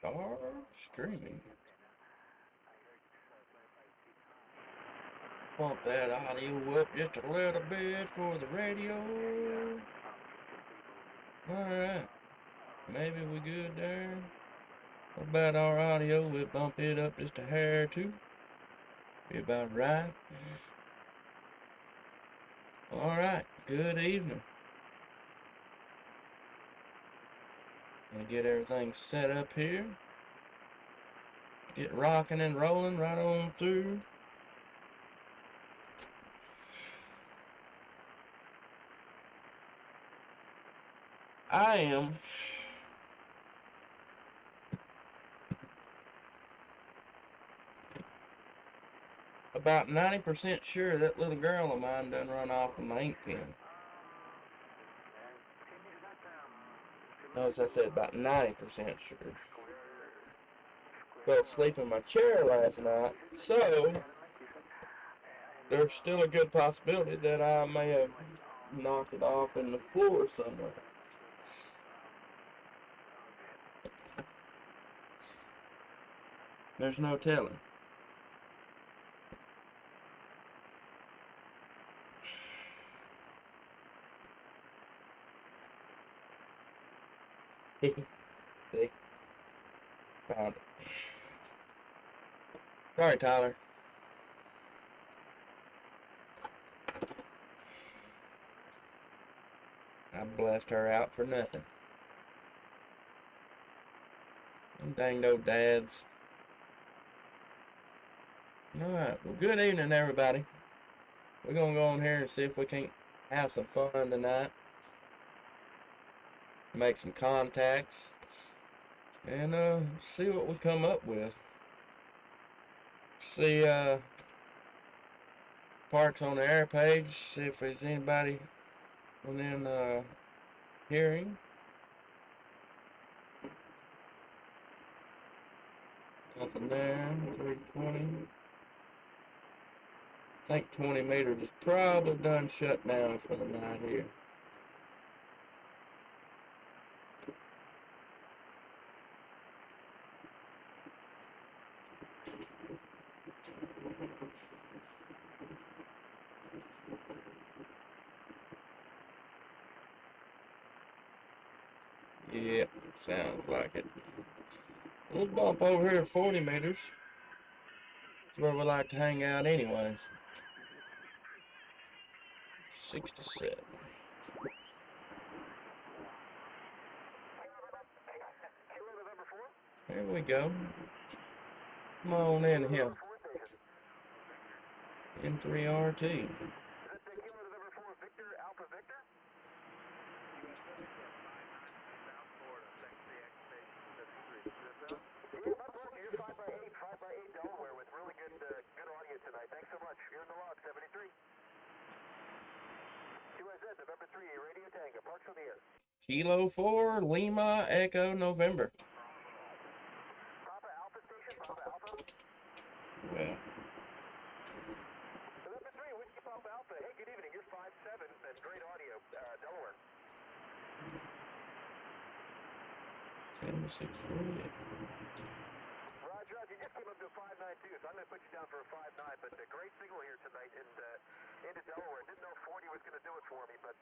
Start streaming. Pump that audio up just a little bit for the radio. Alright. Maybe we good there. What about our audio? We'll bump it up just a hair or two. Be about right. Alright. Good evening. Gonna get everything set up here. Get rocking and rolling right on through. I am about 90% sure that little girl of mine done run off with my ink pen. Notice I said about 90% sure. Fell asleep in my chair last night, so there's still a good possibility that I may have knocked it off in the floor somewhere. There's no telling. See? Found it. Sorry, Tyler. I blessed her out for nothing. Them dang old dads. Alright, well, good evening, everybody. We're going to go on here and see if we can't have some fun tonight. Make some contacts. And see what we come up with. See Parks on the Air page. See if there's anybody within hearing. Nothing there. 320. I think 20 meters is probably done shut down for the night here. Yep, sounds like it. We'll bump over here at 40 meters. That's where we like to hang out anyways. 67. There we go. Come on in here. N3RT. Kilo 4, Lima, Echo, November. Well. November 3, Whiskey Papa Alpha. Hey, good evening. You're 5'7", and great audio, Delaware. 7648. Roger, you just came up to a 592, so I'm going to put you down for a 59, but a great signal here tonight into Delaware. Didn't know 40 was going to do it for me, but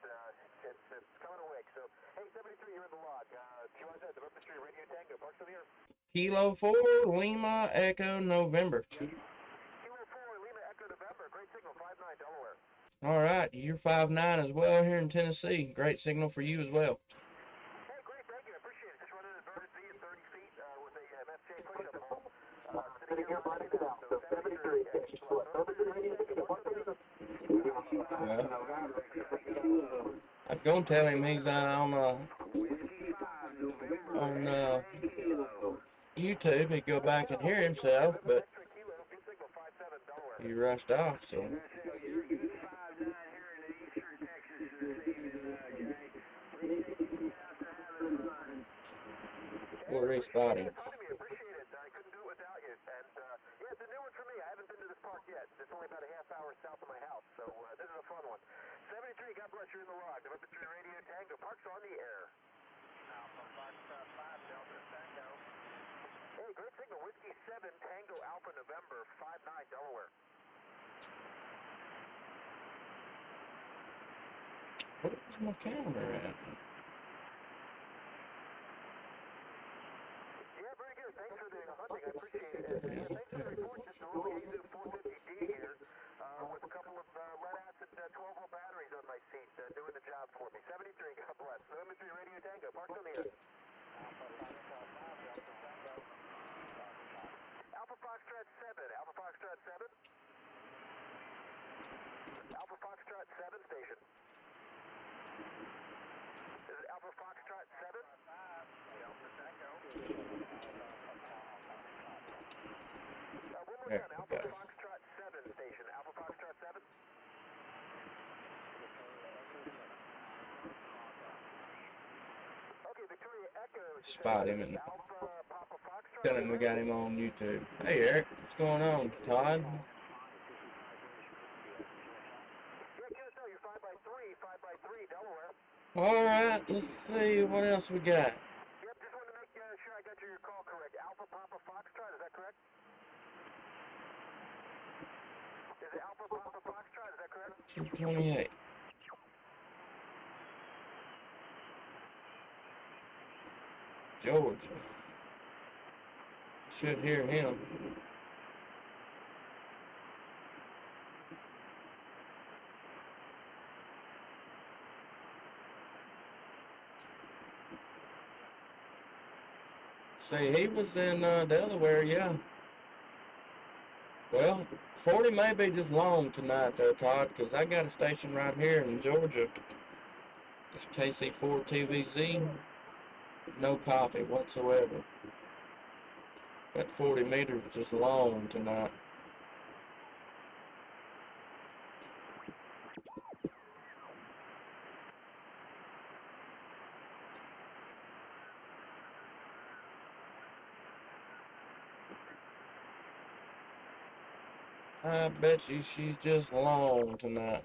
it's coming awake. So, hey, 73, you're in the log. QRZ, November 3, Radio Tango, Parks of the Air. Kilo 4, Lima, Echo, November. Kilo 4, Lima, Echo, November. Great signal, 59, Delaware. All right, you're 59 as well here in Tennessee. Great signal for you as well. Hey, great, thank you. I appreciate it. Just running an inverted V at 30 feet with a MFJ push-up hole. Sitting here running it out. So 73. I was going to tell him he's on YouTube. He'd go back and hear himself, but he rushed off, so. We're respawning. It's a new one for me. I haven't been to this park yet. It's only about a half hour south of my house, so this is a fun one. 73, God bless you in the log. November 3 Radio Tango. Parks on the air. Alpha Fox 5 Delta Tango. Where's my counter at? Yeah, very good. Thanks for the hunting. I appreciate it. And, yeah, thanks for the report. Just a little Yaesu 450D here with a couple of lead-acid 12-volt batteries on my seat doing the job for me. 73, God bless. No imagery, Radio Tango. Parked on the air. Alpha Foxtrot 7. Alpha Foxtrot 7. Alpha Foxtrot 7 station. Is it Alpha Foxtrot 7? Delta Tango. One more time. Alpha Foxtrot 7 station. Alpha Foxtrot 7. Okay, Victoria Echo. Spot him and Alpha Papa Foxtrot. tell him we got him on YouTube. Hey Eric, what's going on, Todd? Yeah, QSL, you're 5x3, 5x3, Delaware. Alright, let's see what else we got. Yep, just wanted to make sure I got your call correct. Alpha Papa Foxtrot, is that correct? Is it Alpha Papa Foxtrot, is that correct? 228. Georgia. Should hear him. See, he was in Delaware, yeah. Well, 40 may be just long tonight there, Todd, because I got a station right here in Georgia. It's KC4 TVZ. No copy whatsoever. That 40 meters is just long tonight. I bet you she's just long tonight.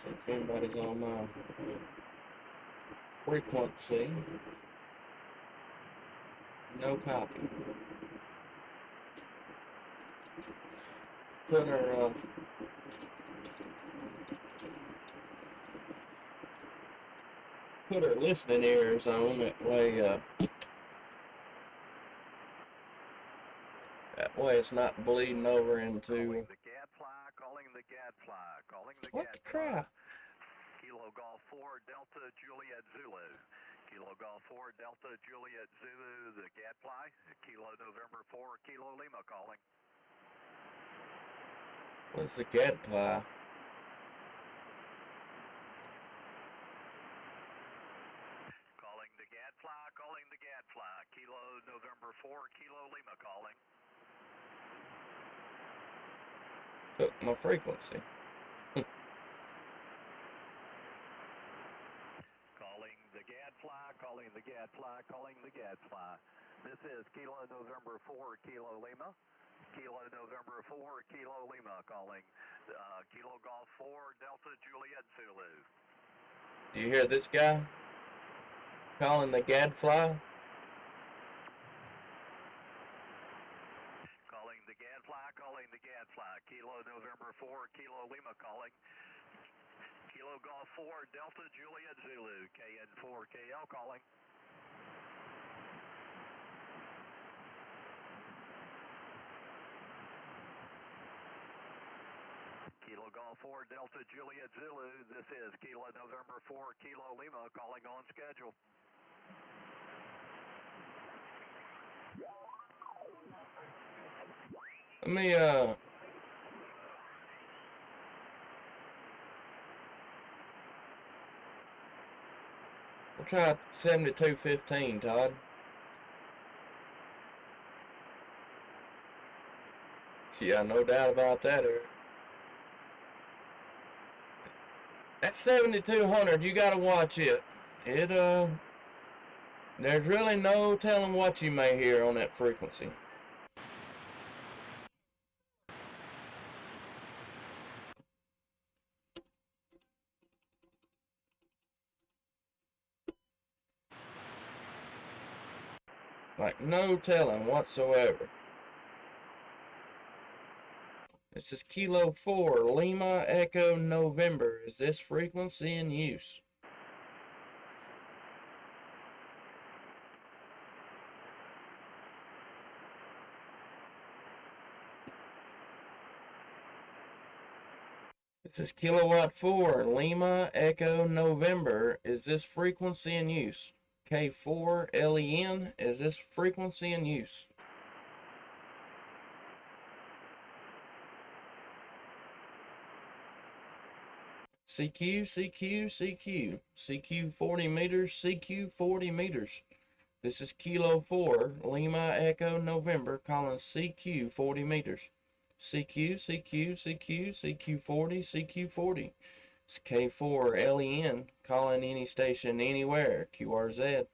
See if anybody's on my frequency. No copy. Put her listening ears on, that way it's not bleeding over into Calling the gadfly. What the crap? Kilo Golf 4 Delta Juliet Zulu. Kilo Golf 4 Delta Juliet Zulu, the gadfly. Kilo November 4 Kilo Lima calling. What's the gadfly? Calling the gadfly. Kilo November 4 Kilo Lima calling. Took my frequency. Calling the gadfly. This is Kilo November 4 Kilo Lima. Kilo November 4 Kilo Lima calling. Kilo Golf 4 Delta Juliet Zulu. Do you hear this guy calling the gadfly? Calling the gadfly. Kilo November 4 Kilo Lima calling. Kilo Golf 4 Delta Juliet Zulu. KN4 KL calling. Kilo Golf 4 Delta Juliet Zulu. This is Kilo November 4 Kilo Lima calling on schedule. Let me we'll try 7215, Todd. Yeah, no doubt about that. That 7200, you gotta watch it. There's really no telling what you may hear on that frequency. Like no telling whatsoever. This is Kilo 4, Lima Echo November. Is this frequency in use? This is Kilowatt 4, Lima Echo November. Is this frequency in use? K4LEN. Is this frequency in use? CQ, CQ, CQ. CQ 40 meters, CQ 40 meters. This is Kilo 4, Lima Echo November, calling CQ 40 meters. CQ, CQ, CQ, CQ 40, CQ 40. It's K4LEN, calling any station anywhere, QRZ.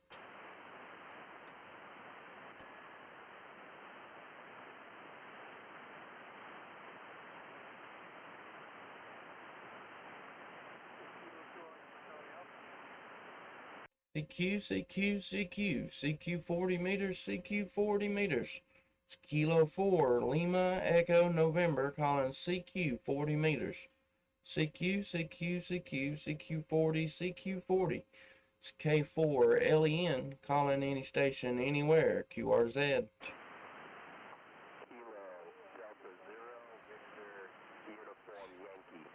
CQ, CQ, CQ, CQ 40 meters, CQ 40 meters. It's Kilo 4, Lima Echo November, calling CQ 40 meters. CQ, CQ, CQ, CQ 40, CQ 40. It's K4LEN, calling any station anywhere, QRZ. Kilo Delta Zero, Victor, Uniform Yankee.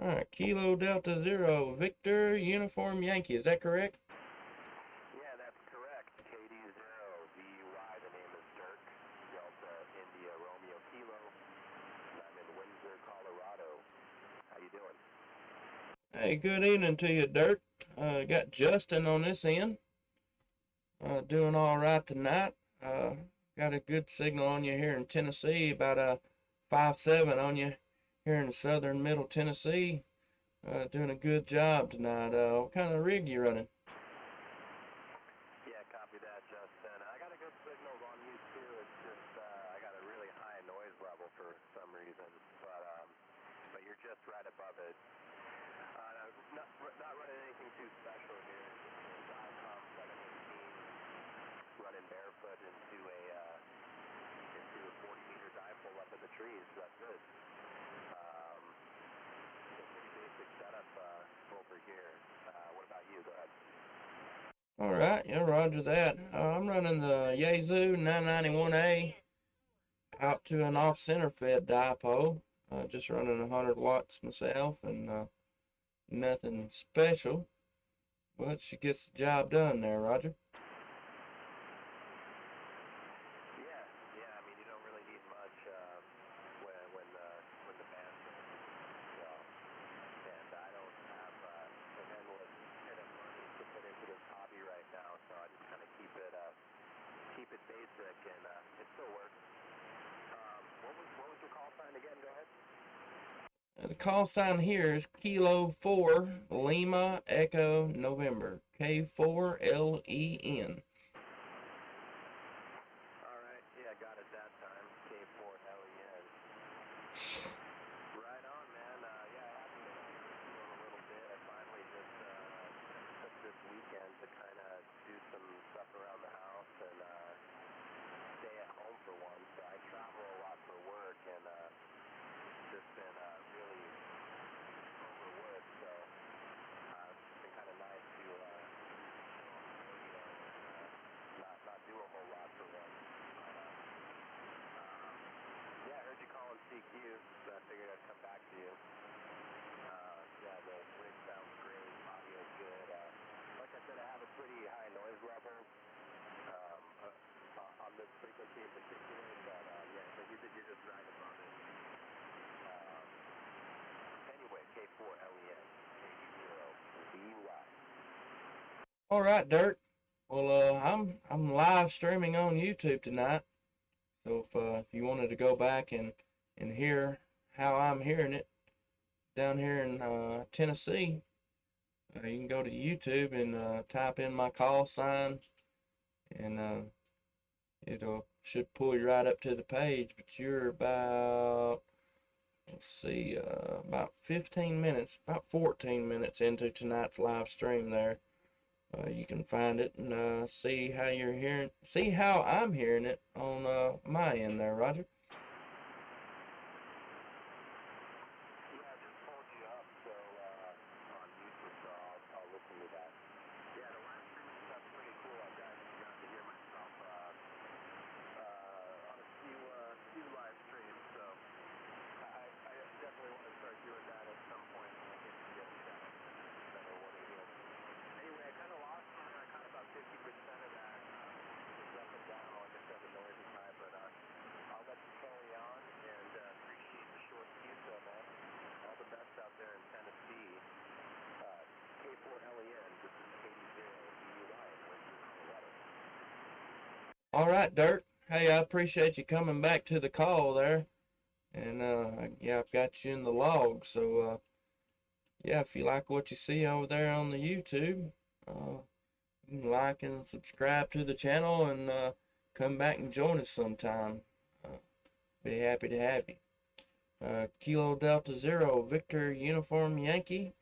Alright, Kilo Delta Zero, Victor, Uniform Yankee, is that correct? Yeah, that's correct. KD0, VUI, the name is Dirk. Delta India Romeo Kilo. I'm in Windsor, Colorado. How you doing? Hey, good evening to you, Dirk. Got Justin on this end. Doing all right tonight. Got a good signal on you here in Tennessee, about a 5.7 on you here in southern middle Tennessee. Doing a good job tonight. What kind of rig you running? Yeah, copy that, Justin. I got a good signal on you too. It's just I got a really high noise level for some reason, but you're just right above it. Not running anything too special here. Just ICOM 718 running barefoot into a 40-meter dipole up in the trees. So that's good. So pretty basic setup over here. What about you? Go ahead. All right, yeah, roger that. I'm running the Yaesu 991A out to an off-center fed dipole. Just running 100 watts myself and nothing special, but she gets the job done there, Roger. Yeah. I mean, you don't really need much when the band's in. So, and I don't have an endless pit of money to put into this hobby right now, so I just kind of keep it basic, and it still works. What was your call sign again? Go ahead. The call sign here is Kilo 4, Lima Echo November, K4LEN. Alright, yeah, got it that time. K4LEN. Right on, man. Yeah, I haven't been on a little bit. I finally just took this weekend to kind of do some stuff around the house and stay at home for once. So I travel a lot for work and just been really overworked. So it's been kind of nice to not do a whole lot for once. Yeah, I heard you calling CQ, so I figured I'd come back to you. Yeah, the rig sounds great, audio's good. Like I said, I have a pretty high noise level on this frequency in particular, but yeah, so you're just right above it. Anyway, K4LEN, 80 VUI. All right, Dirk. Well, I'm live streaming on YouTube tonight, so if you wanted to go back and hear how I'm hearing it down here in Tennessee, you can go to YouTube and type in my call sign, and it should pull you right up to the page. But you're about, let's see, about 15 minutes, about 14 minutes into tonight's live stream there. You can find it and see how I'm hearing it on my end there, Roger. Yeah, I just pulled you up, so on YouTube, so I'll listen to that. Yeah, the live streaming stuff's pretty cool. I've gotten to hear myself on a few live streams, so I definitely want to start doing that at some point when I get a chance. That I want to hear. Anyway, I kind of lost you there. I caught about 50% of that. It's up and down, like I said, the noisy time, but I'll let you carry on and appreciate the short QSO, man. All the best out there in Tennessee. K4LEN, this is KD0EUI in Windsor, Colorado. All right, Dirk. Hey, I appreciate you coming back to the call there. And yeah, I've got you in the log. So yeah, if you like what you see over there on the YouTube, you can like and subscribe to the channel and come back and join us sometime. Be happy to have you. Kilo Delta Zero Victor Uniform Yankee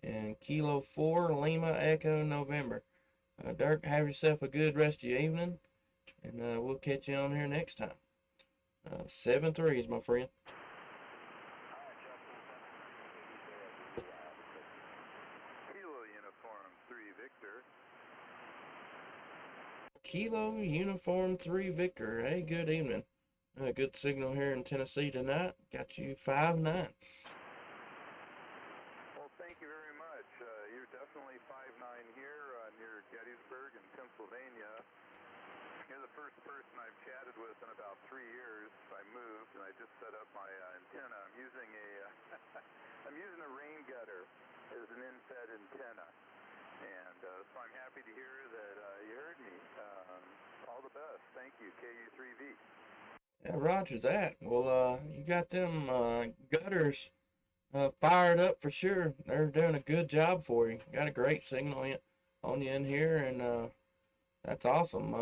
and Kilo 4 Lima Echo November. Dirk, have yourself a good rest of your evening, and we'll catch you on here next time. 7-3s, my friend. Kilo Uniform 3 Victor. Kilo Uniform 3 Victor. Hey, good evening. Good signal here in Tennessee tonight. Got you 5-9. Well, thank you very much. You're definitely 5'9" here near Gettysburg in Pennsylvania. You're the first person I've chatted with in about 3 years. I moved and I just set up my antenna. I'm using I'm using a rain gutter as an infed antenna, and so I'm happy to hear that you heard me. All the best. Thank you, KU3V. Yeah, roger that. Well, you got them gutters fired up for sure. They're doing a good job for you. Got a great signal on you in here, and that's awesome.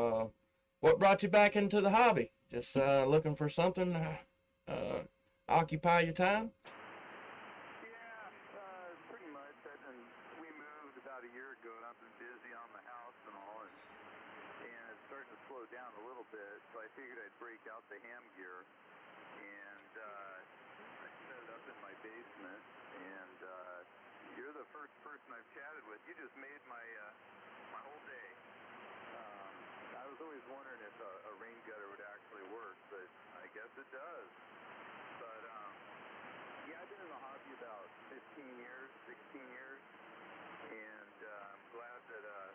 What brought you back into the hobby? Just looking for something to occupy your time? Yeah, pretty much. We moved about a year ago, and I've been busy on the house and all, and it's starting to slow down a little bit, so I figured I'd break out the ham gear, and I set it up in my basement, and you're the first person I've chatted with. You just made my whole day. I was always wondering if a rain gutter would actually work, but I guess it does. But yeah, I've been in the hobby about 15 years, 16 years, and I'm glad that I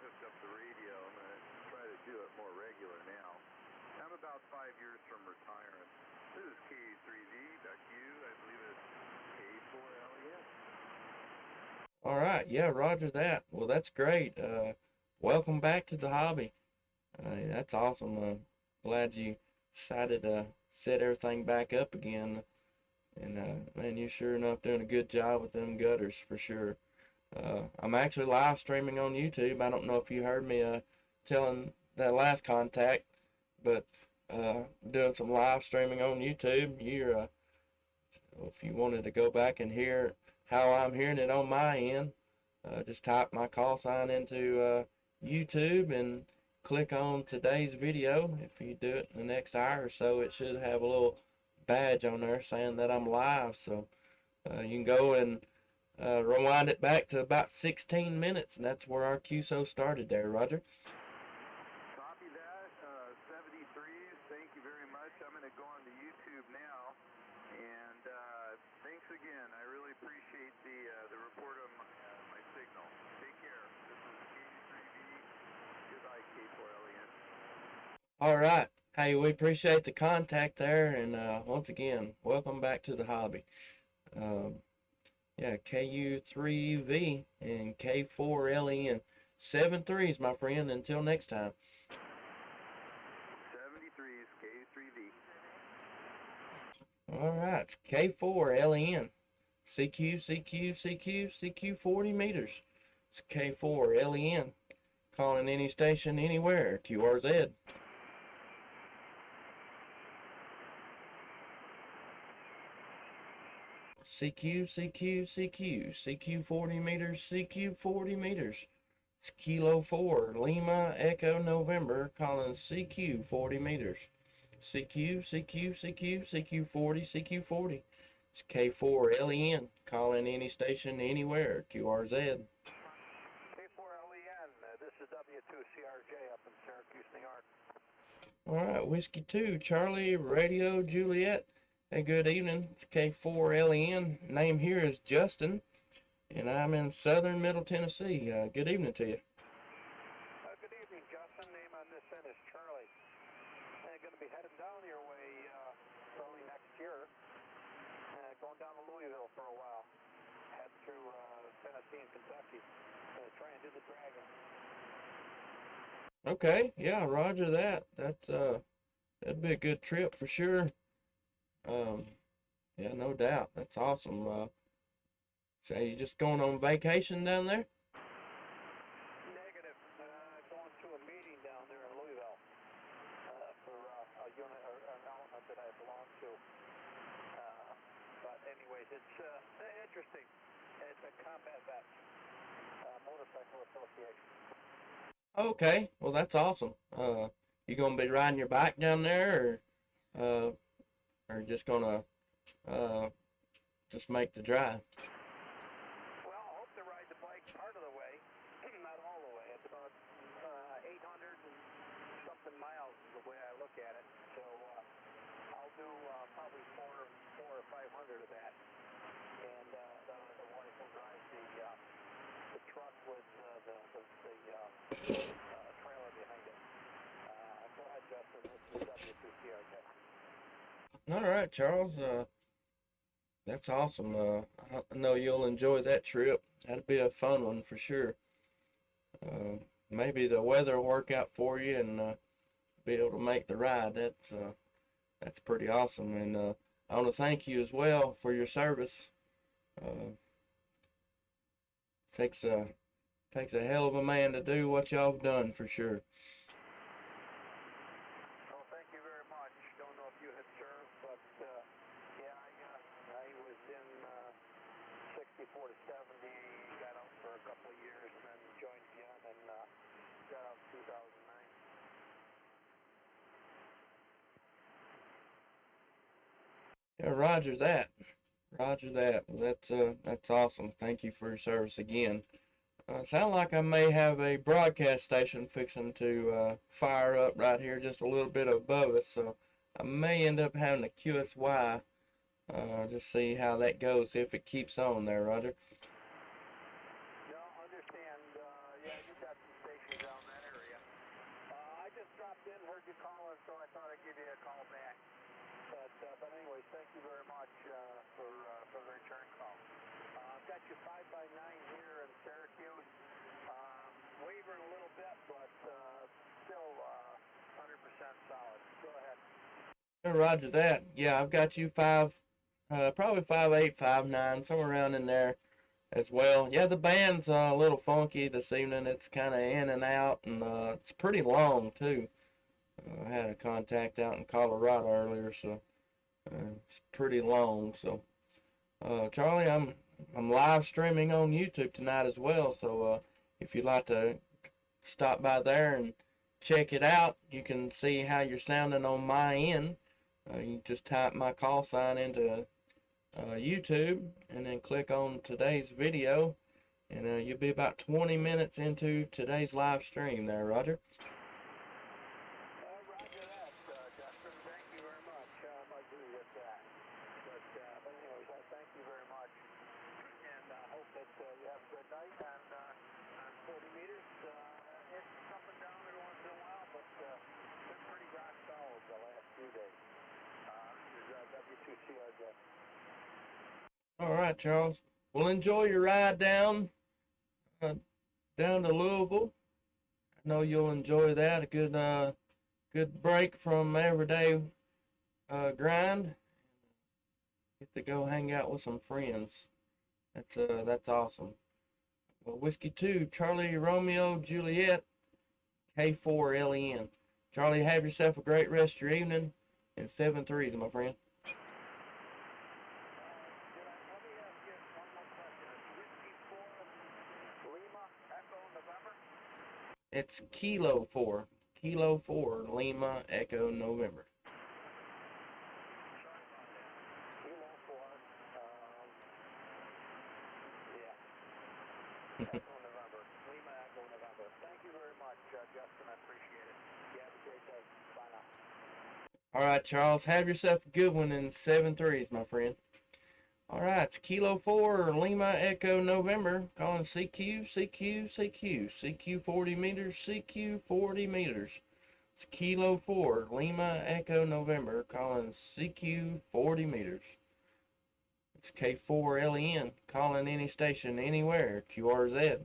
hooked up the radio. I'm going to try to do it more regular now. I'm about 5 years from retiring. This is K3V, back to you. I believe it's K4LEN. All right, yeah, roger that. Well, that's great. Welcome back to the hobby. That's awesome. Glad you decided to set everything back up again. And man, you're sure enough doing a good job with them gutters for sure. I'm actually live streaming on YouTube. I don't know if you heard me telling that last contact, but doing some live streaming on YouTube. If you wanted to go back and hear how I'm hearing it on my end, just type my call sign into YouTube and click on today's video. If you do it in the next hour or so, it should have a little badge on there saying that I'm live. So you can go and rewind it back to about 16 minutes, and that's where our QSO started there, Roger. Copy that. 73s, thank you very much. I'm going to go on to YouTube now, and thanks again. I really appreciate the report on my signal. Take care. This is KU3V. Goodbye, K4LEN. All right. Hey, we appreciate the contact there, and once again, welcome back to the hobby. Yeah, KU3V and K4LEN. 7-3s, my friend. Until next time. 73s, K3V. All right, it's K4LEN. CQ, CQ, CQ, CQ 40 meters. It's K4LEN. Calling any station anywhere. QRZ. CQ, CQ, CQ, CQ 40 meters, CQ 40 meters. It's Kilo 4, Lima Echo November, calling CQ 40 meters. CQ, CQ, CQ, CQ 40, CQ 40. It's K4 LEN, calling any station anywhere, QRZ. K4LEN, this is W2CRJ up in Syracuse, New York. Alright, Whiskey 2, Charlie, Radio, Juliet. Hey, good evening. It's K4LEN. Name here is Justin, and I'm in southern Middle Tennessee. Good evening to you. Good evening, Justin. Name on this end is Charlie. I'm going to be heading down your way early next year. Going down to Louisville for a while. Head through Tennessee and Kentucky. Try and do the Dragon. Okay, yeah, roger that. That'd be a good trip for sure. Yeah, no doubt. That's awesome. So you just going on vacation down there? Negative. Going to a meeting down there in Louisville for a unit or an element that I belong to. But anyways, it's interesting. It's a combat vet motorcycle association. Okay, well that's awesome. You gonna be riding your bike down there, or just gonna just make the drive? Well, I hope to ride the bike part of the way, not all the way. It's about 800 and something miles is the way I look at it. So I'll do probably 400 or 500 of that, and the wife will drive the truck with the trailer behind it. Go ahead, Justin. This is W2CRJ. All right, Charles. That's awesome. I know you'll enjoy that trip. That'd be a fun one for sure. Maybe the weather will work out for you and be able to make the ride. That's pretty awesome. And I want to thank you as well for your service. Takes a hell of a man to do what y'all have done for sure. Well, thank you very much. Don't know if you had served, but yeah, I was in 64 to 70, got out for a couple of years, and then joined again and got out in 2009. Yeah, roger that. Roger that. That's awesome. Thank you for your service again. Sound like I may have a broadcast station fixing to fire up right here just a little bit above us, so I may end up having a QSY. Just see how that goes, see if it keeps on there, Roger. No, understand. Yeah, you've got some stations down that area. I just dropped in, heard you calling, so I thought I'd give you a call back. But anyways, thank you very much for the return call. I've got you 5x9 here in Syracuse. Wavering a little bit, but still 100% solid. Go ahead. Yeah, roger that. Yeah, I've got you probably 5'8", 5'9", somewhere around in there as well. Yeah, the band's a little funky this evening. It's kind of in and out, and it's pretty long too. I had a contact out in Colorado earlier, so it's pretty long. So, Charlie, I'm live streaming on YouTube tonight as well. So, if you'd like to stop by there and check it out, you can see how you're sounding on my end. You just type my call sign into YouTube and then click on today's video, and you'll be about 20 minutes into today's live stream there, Roger. Roger that, Justin. Thank you very much. I agree with that. But anyways, I thank you very much, and I hope that you have a good night on 40 meters. It's up and down every once in a while, but been pretty rock solid the last few days. This is W2CRJ. All right, Charles. Well, enjoy your ride down to Louisville. I know you'll enjoy that. A good break from everyday grind. Get to go hang out with some friends. That's awesome. Well, Whiskey 2, Charlie, Romeo, Juliet, K4LEN. Charlie, have yourself a great rest of your evening, and 7-3s, my friend. Let me ask you one more question. Is Whiskey 4 Lima Echo November? It's Kilo 4. Kilo 4, Lima Echo November. Kilo 4, yeah, Echo November, Lima Echo November. Thank you very much, Justin. I appreciate it. You have a great day. Bye now. All right, Charles, have yourself a good one in 7-3s, my friend. All right, it's Kilo 4, Lima Echo November, calling CQ, CQ, CQ, CQ 40 meters, CQ 40 meters. It's Kilo 4, Lima Echo November, calling CQ 40 meters. It's K4LEN, calling any station, anywhere, QRZ.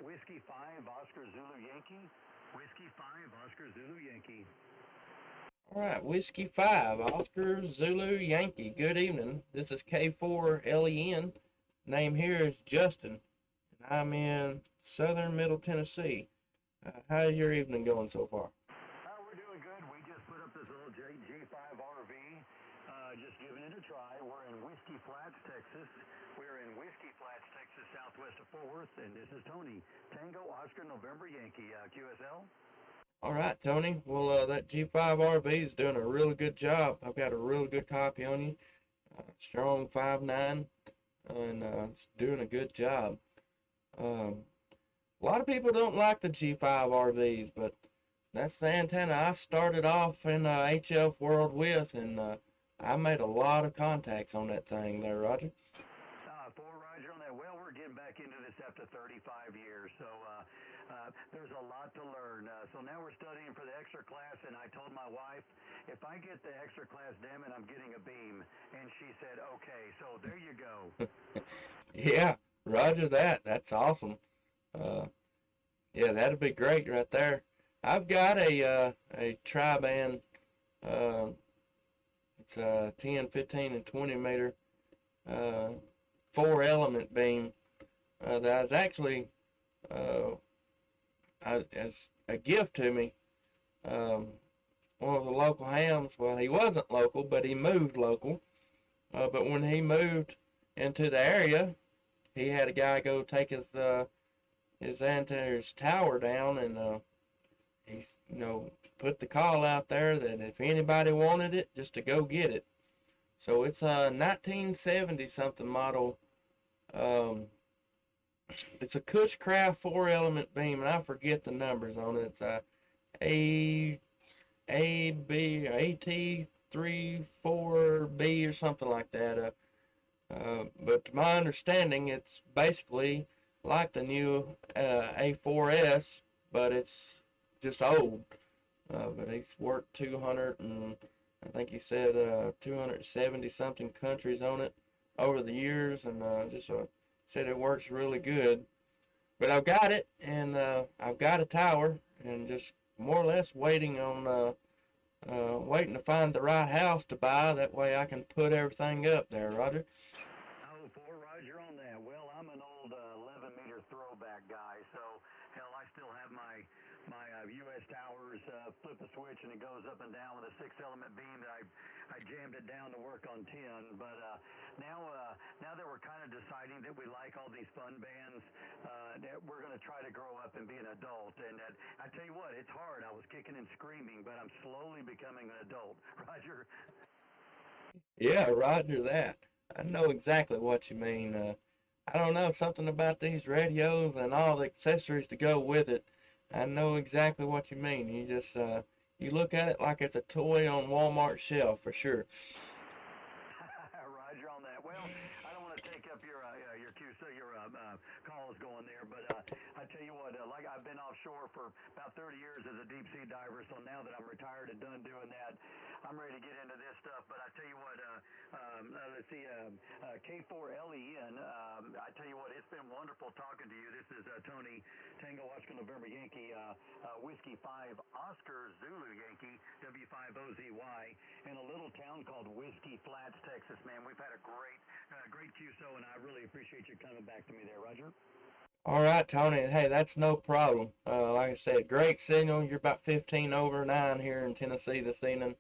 Whiskey 5, Oscar Zulu Yankee. Whiskey 5, Oscar Zulu Yankee. All right, Whiskey 5, Oscar Zulu Yankee. Good evening. This is K4LEN. Name here is Justin, and I'm in southern Middle Tennessee. How's your evening going so far? We're doing good. We just put up this little G5 RV, just giving it a try. We're in Whiskey Flats, Texas. We're in Whiskey Flats, Texas, southwest of Fort Worth, and this is Tony, Tango Oscar November Yankee, QSL. All right, Tony. Well, that G5 RV is doing a really good job. I've got a really good copy on you. Strong 5.9, and it's doing a good job. A lot of people don't like the G5 RVs, but that's the antenna I started off in HF world with, and I made a lot of contacts on that thing there, Roger. For Roger on that. Well, we're getting back into this after 35 years, so there's a lot to learn. So now we're studying for the extra class, and I told my wife, if I get the extra class, damn it, I'm getting a beam. And she said, okay, so there you go. Yeah, Roger that. That's awesome. Yeah, that'd be great right there. I've got a tri-band, it's a 10, 15, and 20 meter 4-element beam that I was actually as a gift to me. One of the local hams, well, he wasn't local, but he moved local. But when he moved into the area, he had a guy go take his antenna's tower down, and he's put the call out there that if anybody wanted it, just to go get it. So it's a 1970 something model. It's a Cushcraft 4-element beam, and I forget the numbers on it. It's AT34B or something like that. But to my understanding, it's basically like the new A4S, but it's just old. But he's worked 200 and I think he said 270 something countries on it over the years, and said it works really good. But I've got it, and I've got a tower, and just more or less waiting to find the right house to buy. That way I can put everything up there, Roger. Oh, for Roger on that. Well, I'm an old 11-meter throwback guy, so hell, I still have my U.S. towers, flip the switch and it goes up and down with a 6-element beam that I jammed it down to work on 10. But now that we're kind of deciding that we like all these fun bands, that we're going to try to grow up and be an adult. And I tell you what, it's hard. I was kicking and screaming, but I'm slowly becoming an adult. Roger? Yeah, Roger that. I know exactly what you mean. I don't know, something about these radios and all the accessories to go with it. I know exactly what you mean. You just you look at it like it's a toy on Walmart shelf for sure. Roger on that. Well, I don't want to take up your calls going there, but I tell you what, like I've been offshore for about 30 years as a deep sea diver, so now that I'm retired and done doing that, I'm ready to get into this stuff. But I tell you what, let's see, K4LEN. I tell you what, it's been wonderful talking to you. This is Tony, Tango Oscar November Yankee, Whiskey 5 Oscar Zulu Yankee, W5OZY, in a little town called Whiskey Flats, Texas. Man, we've had a great QSO, and I really appreciate you coming back to me there, Roger. All right, Tony. Hey, that's no problem. Like I said, great signal. You're about 15 over 9 here in Tennessee this evening.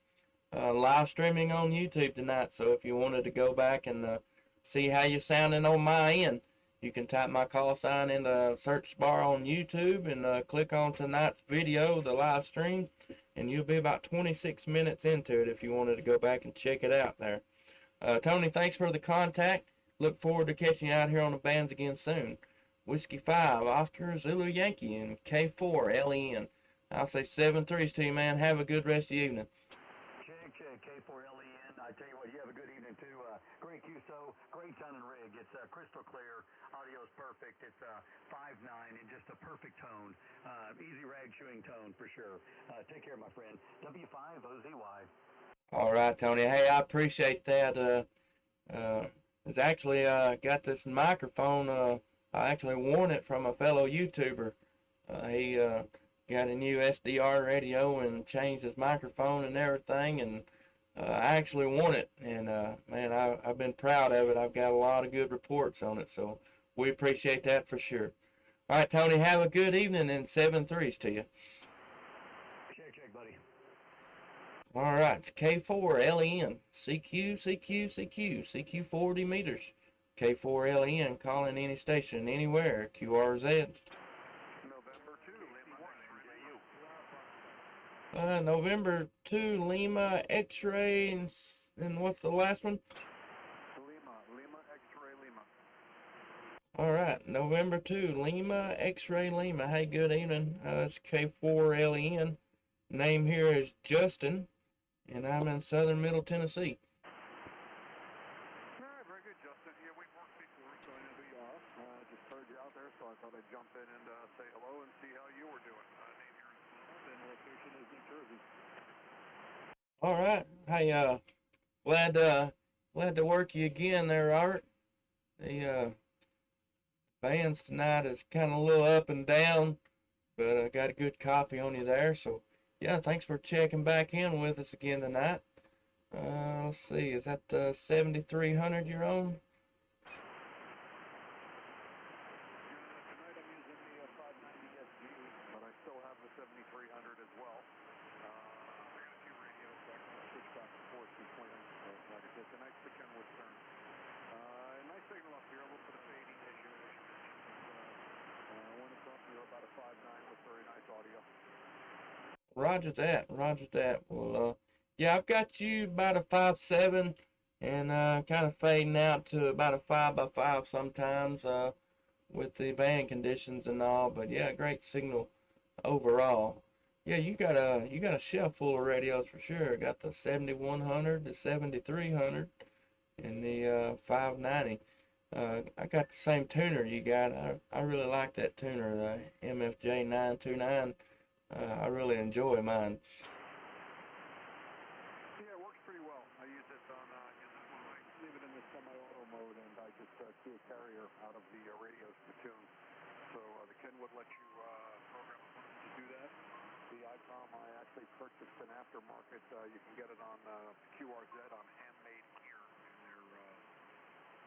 Live streaming on YouTube tonight, so if you wanted to go back and see how you're sounding on my end. You can type my call sign in the search bar on YouTube and click on tonight's video, the live stream, and you'll be about 26 minutes into it if you wanted to go back and check it out there. Tony, thanks for the contact. Look forward to catching you out here on the bands again soon. Whiskey 5, Oscar Zulu Yankee, and K4 LEN. I'll say 7-3s to you, man. Have a good rest of the evening. Check, K4LEN. I tell you what, you have a good evening too. Great QSO, great sounding rig. It's crystal clear. Audio's perfect. It's 5.9 and just a perfect tone. Easy rag chewing tone for sure. Take care, my friend. W5OZY. All right, Tony. Hey, I appreciate that. It's actually got this microphone. I actually won it from a fellow YouTuber. He got a new SDR radio and changed his microphone and everything, and I actually won it. And man, I've been proud of it. I've got a lot of good reports on it, so we appreciate that for sure. All right, Tony, have a good evening and 7-3s to you. Check, buddy. All right, it's K4 LEN, CQ 40 meters. K4 LEN, calling any station, anywhere, QRZ. November 2, Lima X-ray. November 2, Lima X-ray, and what's the last one? Lima X-ray Lima. All right, November 2, Lima X-ray Lima. Hey, good evening. It's K4 LEN. Name here is Justin, and I'm in southern Middle Tennessee. Very good, Justin. Yeah, we've worked before, so I know who you are. Just heard you out there, so I thought I'd jump in and say hello and see how you were doing. Name here is Lynn, and location is New Jersey. All right. Hey, glad to work you again there, Robert. The bands tonight is kind of a little up and down, but I got a good copy on you there. So, yeah, thanks for checking back in with us again tonight. Let's see, is that 7300 you're on? Tonight I'm using the 590 SG, but I still have the 7300 as well. I got a few radios, so I can switch back and forth between them. Like I said, tonight's the Kenwood turn. Nice signal up here, a little bit of fading issue, as you mentioned. When it's up, you're about a 5.9 with very nice audio. Roger that, roger that. Well, yeah, I've got you about a 5.7 and kind of fading out to about a 5x5 sometimes with the band conditions and all. But yeah, great signal overall. Yeah, you got a shelf full of radios for sure. Got the 7100, the 7300, and the 590. I got the same tuner you got. I really like that tuner, the MFJ 929. I really enjoy mine. Yeah, it works pretty well. I use it on, I leave it in the semi-auto mode, and I just key a carrier out of the radios to tune. So the Kenwood lets you program a button to do that. The ICOM I actually purchased an aftermarket. You can get it on QRZ on handmade gear in their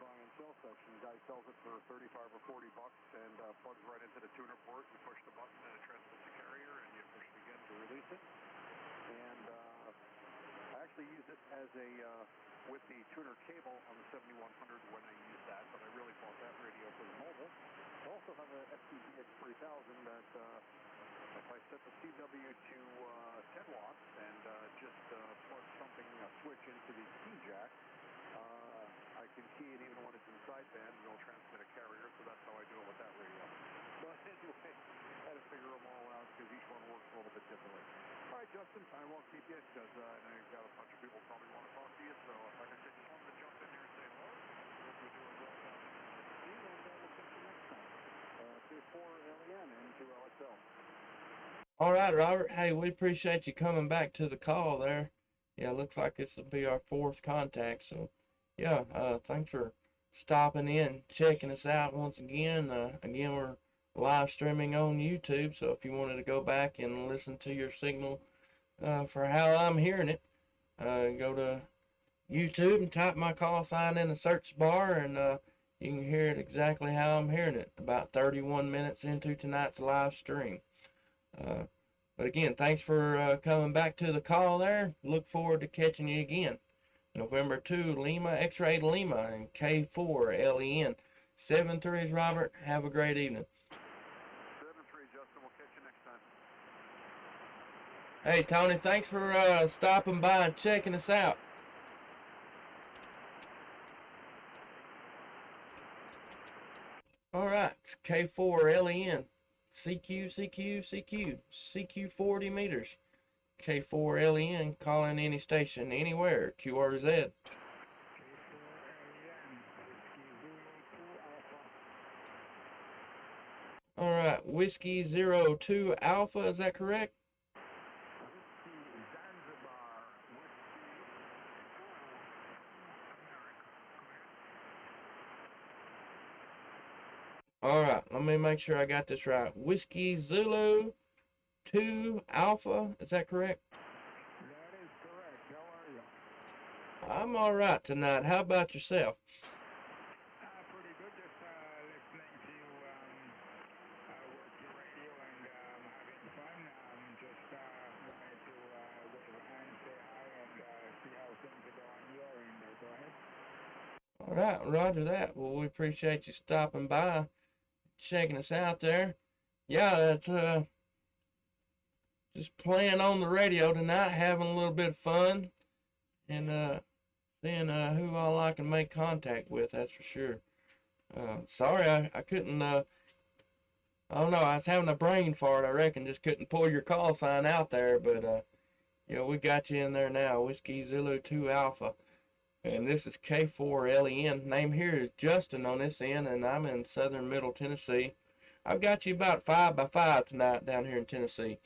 buy and sell section. The guy sells it for 35 or 40 bucks and plugs right into the tuner port. You push the button and it transmits the carrier, and you push it again to release it. And I actually use it as a with the tuner cable on the 7100 when I use that, but I really bought that radio for the mobile. I also have a FTDX 3000 that if I set the CW to 10 watts and just plug something, a switch into the key jack, I can key it even when it's in sideband, and it'll transmit a carrier, so that's how I do it with that radio. But anyway, I had to figure them all out because each one works a little bit differently. All right, Justin, I won't keep you because I know you've got a bunch of people probably want to talk to you, so like I said, just wanted to jump in here and say hello. Hope you're doing well down in Tennessee, and we'll catch you next time. K4 LEN into LXL. All right, Robert. Hey, we appreciate you coming back to the call there. Yeah, looks like this will be our 4th contact. So, yeah, thanks for stopping in, checking us out once again. Again, we're live streaming on YouTube, so if you wanted to go back and listen to your signal for how I'm hearing it, go to YouTube and type my call sign in the search bar, and you can hear it exactly how I'm hearing it, about 31 minutes into tonight's live stream. But again, thanks for coming back to the call there. Look forward to catching you again. November 2, Lima, X-Ray Lima, and K4 LEN. 7-3 is Robert. Have a great evening. 7-3, Justin. We'll catch you next time. Hey, Tony, thanks for stopping by and checking us out. All right, it's K4 LEN. CQ 40 meters. K4 LEN, calling any station, anywhere, QRZ. All right, Whiskey 02 Alpha, is that correct? All right, let me make sure I got this right. Whiskey Zulu 2 Alpha, is that correct? That is correct. How are you? I'm all right tonight. How about yourself? Pretty good. Just listening to you work your radio and having fun. Just wanted to wave a hand, say hi, and see how things are going on your end there. Go ahead. All right, roger that. Well, we appreciate you stopping by, checking us out there. Yeah, that's just playing on the radio tonight, having a little bit of fun, and seeing who all I can make contact with, that's for sure. Sorry I couldn't, I don't know, I was having a brain fart, I reckon, just couldn't pull your call sign out there, but, you know, we got you in there now, Whiskey Zulu 2 Alpha, and this is K4 LEN. Name here is Justin on this end, and I'm in southern middle Tennessee. I've got you about 5 by 5 tonight down here in Tennessee.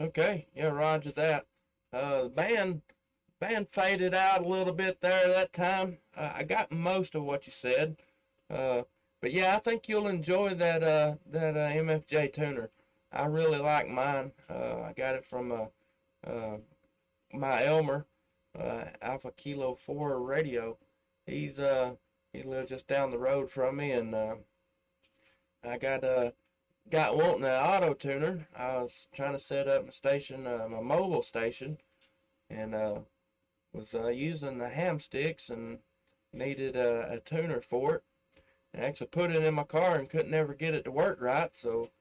Okay, yeah, roger that. The band faded out a little bit there that time. I got most of what you said, but yeah, I think you'll enjoy that MFJ tuner. I really like mine. I got it from my Elmer Alpha Kilo 4 radio. He lives just down the road from me, and I got wanting an auto tuner. I was trying to set up my station, my mobile station, and was using the ham sticks and needed a tuner for it. I actually put it in my car and couldn't ever get it to work right, so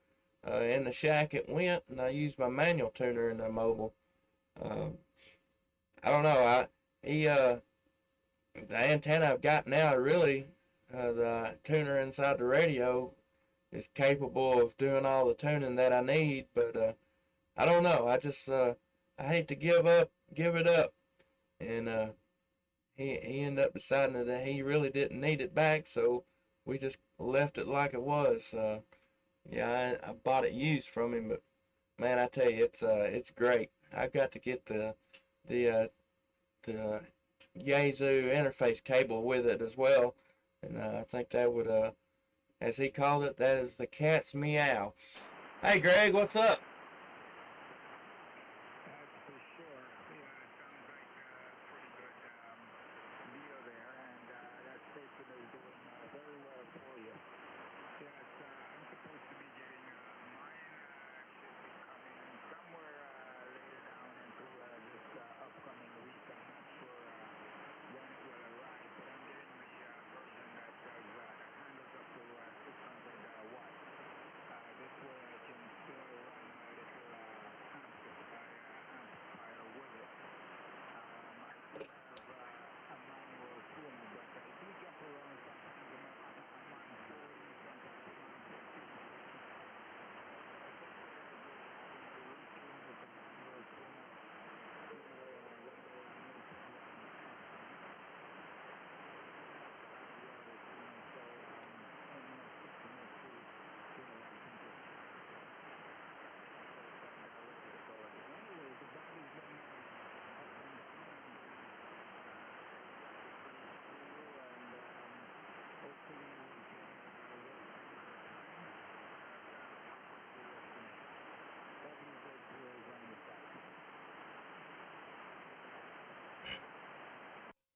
in the shack it went, and I used my manual tuner in the mobile. I don't know. The antenna I've got now, really, the tuner inside the radio is capable of doing all the tuning that I need, but I don't know. I hate to give it up, and he ended up deciding that he really didn't need it back, so we just left it like it was. Yeah, I bought it used from him, but man, I tell you, it's great. I've got to get the Yaesu interface cable with it as well, and I think that would as he called it, that is the cat's meow. Hey, Greg, what's up? That's for sure. Yeah, it sounds like pretty good deal there, and that station is doing very well for you. Yes, I'm supposed to be getting mine should be coming somewhere later down into this upcoming week. I'm not sure when it will arrive, but I'm getting the version that handles up to 600 watts. This way I can still run my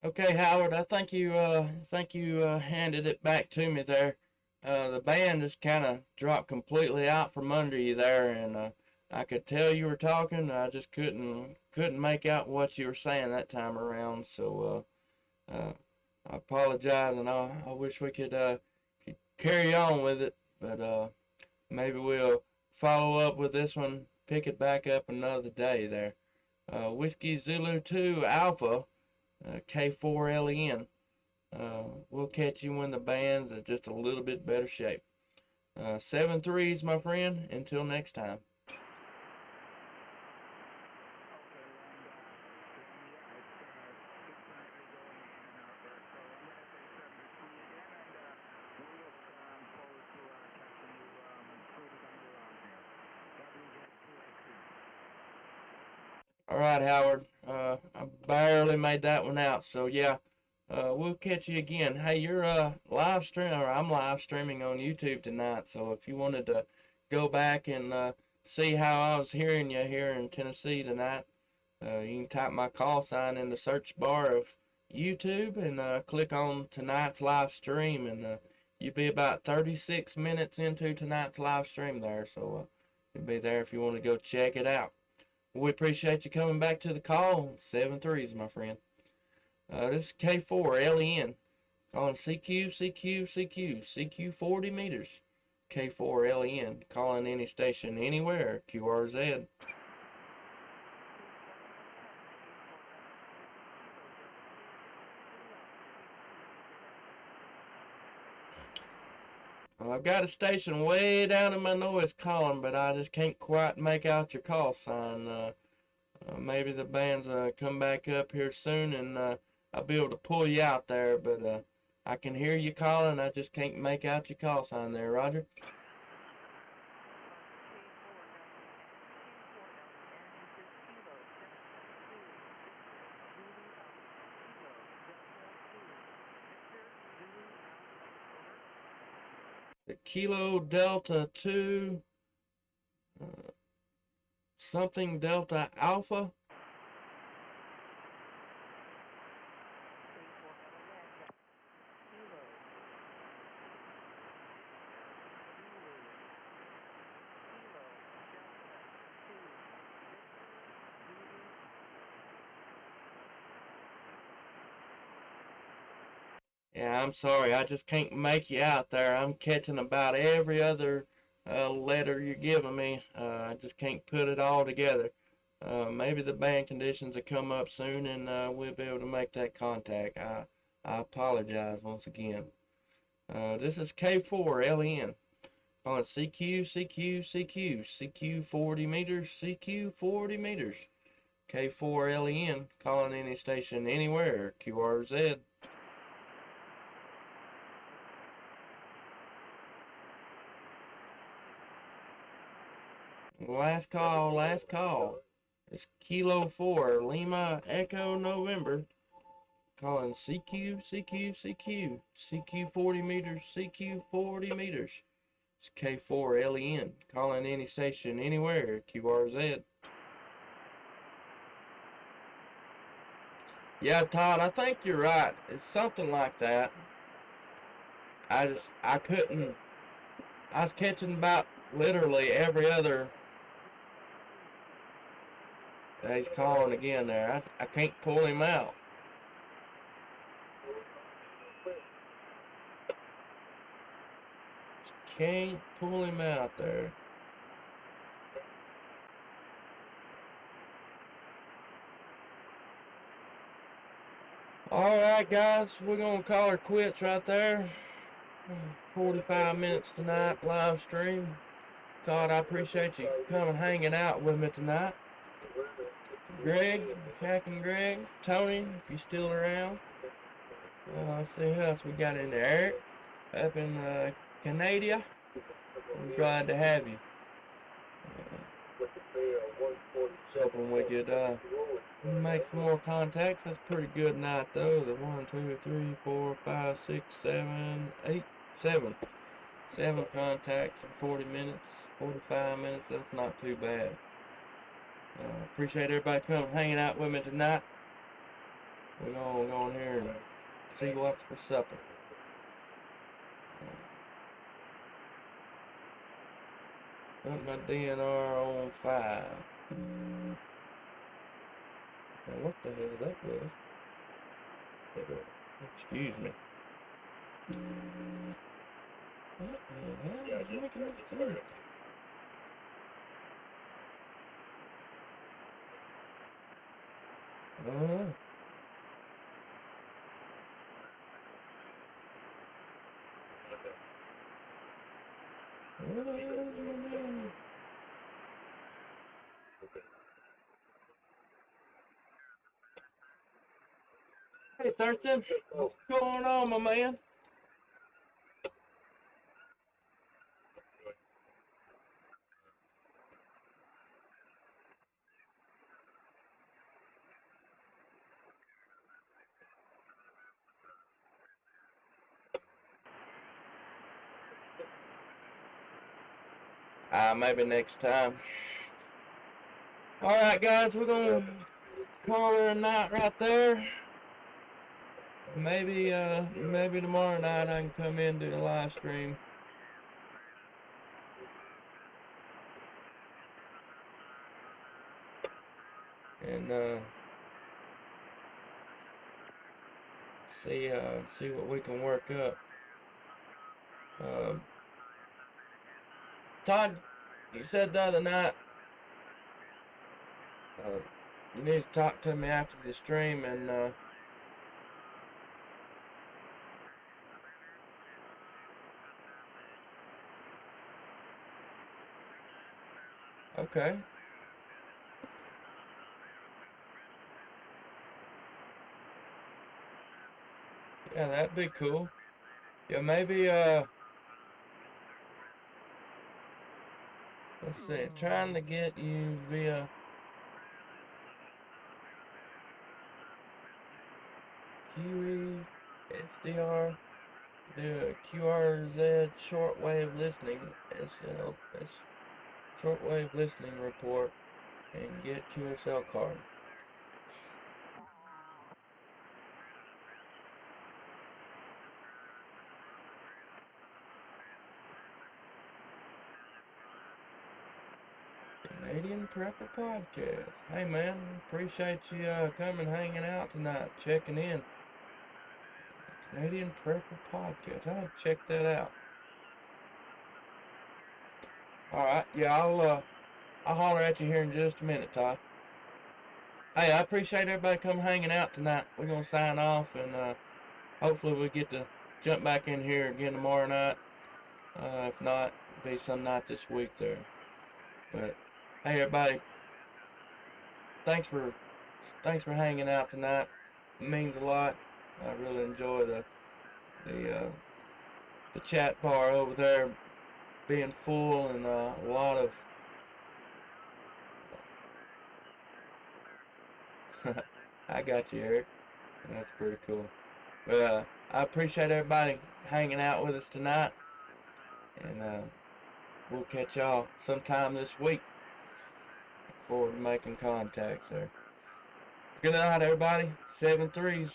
Okay, Howard, I think you handed it back to me there. The band just kind of dropped completely out from under you there, and I could tell you were talking. I just couldn't make out what you were saying that time around. So I apologize, and I wish we could carry on with it, but maybe we'll follow up with this one, pick it back up another day there. Whiskey Zulu 2 Alpha, K4LEN. We'll catch you when the band's in just a little bit better shape. 7-3s, my friend. Until next time. All right, Howard. I barely made that one out, so yeah. We'll catch you again. Hey, you're live streaming, or I'm live streaming on YouTube tonight. So if you wanted to go back and see how I was hearing you here in Tennessee tonight, you can type my call sign in the search bar of YouTube and click on tonight's live stream, and you'll be about 36 minutes into tonight's live stream there. So you'll be there if you want to go check it out. We appreciate you coming back to the call. 7-3s, my friend. This is K4LEN. Calling CQ 40 meters. K4LEN. Calling any station anywhere. QRZ. Well, I've got a station way down in my noise column, but I just can't quite make out your call sign. Maybe the band's come back up here soon, and I'll be able to pull you out there, but I can hear you calling. I just can't make out your call sign there, Roger. The Kilo Delta 2, something Delta Alpha. Yeah, I'm sorry. I just can't make you out there. I'm catching about every other letter you're giving me. I just can't put it all together. Maybe the band conditions will come up soon, and we'll be able to make that contact. I apologize once again. This is K4LEN. Calling CQ 40 meters, CQ 40 meters. K4LEN. Calling any station anywhere. QRZ. Last call. It's Kilo 4, Lima Echo November. Calling CQ 40 meters, CQ 40 meters. It's K4LEN. Calling any station anywhere, QRZ. Yeah, Todd, I think you're right. It's something like that. I was catching about literally every other. He's calling again there. I can't pull him out. Just can't pull him out there. Alright guys, we're going to call her quits right there. 45 minutes tonight, live stream. Todd, I appreciate you coming hanging out with me tonight. Greg, Jack and Greg, Tony, if you're still around. Let's see who else we got in there. Eric, up in Canada. I'm glad to have you. Just hoping we could make some more contacts. That's a pretty good night though. The 1, 2, 3, 4, 5, 6, 7, 8, 7. 7 contacts in 40 minutes, 45 minutes. That's not too bad. Appreciate everybody coming hanging out with me tonight. We're gonna go in here and see what's for supper. Put my DNR on 5. Now what the hell that was? Excuse me. What the hell is making that sound? Where the hell is my name? Hey Thurston, what's going on, my man? Maybe next time. Alright guys, we're gonna call it a night right there. Maybe tomorrow night I can come in do a live stream. And see what we can work up. Todd, you said the other night you need to talk to me after the stream, and okay. Yeah, that'd be cool. Yeah, maybe let's see, trying to get you via Kiwi, SDR, the QRZ shortwave listening, SL, shortwave listening report, and get QSL card. Canadian Prepper Podcast. Hey man, appreciate you coming, hanging out tonight, checking in. Canadian Prepper Podcast. I'll check that out. Alright, yeah, I'll holler at you here in just a minute, Todd. Hey, I appreciate everybody coming hanging out tonight. We're gonna sign off, and hopefully we get to jump back in here again tomorrow night. If not, it'll be some night this week there. But hey everybody, thanks for hanging out tonight. It means a lot. I really enjoy the chat bar over there being full, and a lot of I got you, Eric. That's pretty cool. But I appreciate everybody hanging out with us tonight, and we'll catch y'all sometime this week. Look forward to making contacts there. Good night, everybody. 7-3s.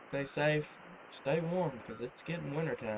Stay safe. Stay warm, because it's getting winter time.